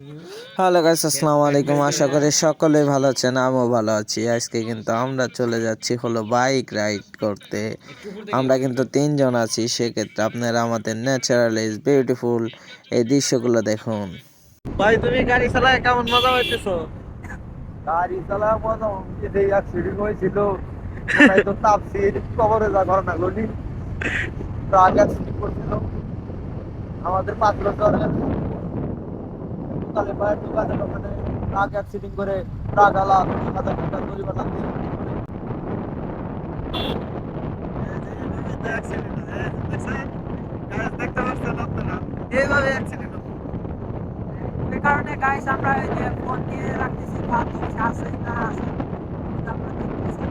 Hello guys, আসসালামু আলাইকুম। আশা করি সকলেই ভালো আছেন, আমিও ভালো আছি। আজকে কিন্তু আমরা চলে যাচ্ছি হলো বাইক রাইড করতে। আমরা কিন্তু 3 জন আছি, সেক্ষেত্রে আপনারা আমাদের ন্যাচারাল ইজ বিউটিফুল এই দৃশ্যগুলো দেখুন। ভাই তুমি গাড়ি চালায় কেমন মজা পাইতেছো? গাড়ি চালায় মজা হচ্ছে, যে অ্যাক্সিডেন্ট হয়েছিল ওটাই তো তাফসীর কবরে যা ঘটনা ঘটি। ট্রাক অ্যাক্সিডেন্ট করছিল আমাদের পাত্র দোকানে পায়ের দোকানের ওখানে ট্রাক অ্যাক্সিডেন্ট করে ট্রাক আলা 10,000 টাকা জরিমানা দিয়ে এইভাবে অ্যাক্সিডেন্ট হলো। এই কারণে গাইস আমরা এই যে ফোন নিয়ে রাখতেছি, ভাবছি আছে না আছে এটা আমরা দেখতেছি।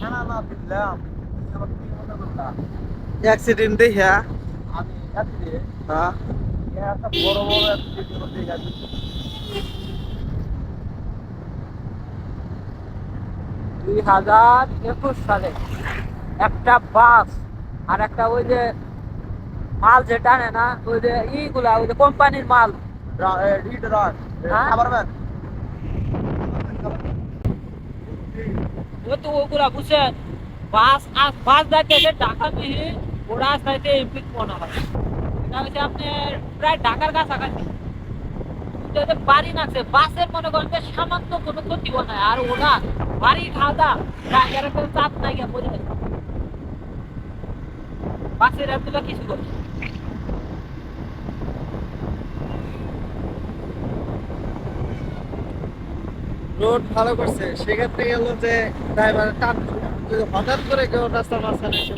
ছানা না দিলাম আমার কি মনে করলাম অ্যাক্সিডেন্ট দেখিয়া আমি যাচ্ছি হ্যাঁ একটা বড় বড় অ্যাক্সিডেন্ট হতে গেছে। 2021 সালে একটা বাস আর একটা ওই যে মাল যে টানে না, ওই যে ইগুলা ওই যে কোম্পানির মাল, রিড রান হ্যাঁ? খাবার ম্যান ও তো ওগুলা বুঝছেন, বাস যাইতেছে ঢাকা মিহি, ও রাস্তাতে এমপি মনে হয় এটা হচ্ছে আপনার প্রায় ঢাকার কাছাকাছি। কিন্তু ওদের বাড়ি নাচে বাসের মনে করেন যে সামান্য কোনো ক্ষতি হয় না, আর ওরা বাড়ি খাওয়া ড্রাইভারের কোনো চাপ নাই গিয়া বোঝা যায় বাসের এগুলো কিছু করে। রোড ভালো করছে, সেক্ষেত্রে গেল যে ড্রাইভার টান হঠাৎ করে কেউ রাস্তার মাঝখানে এসে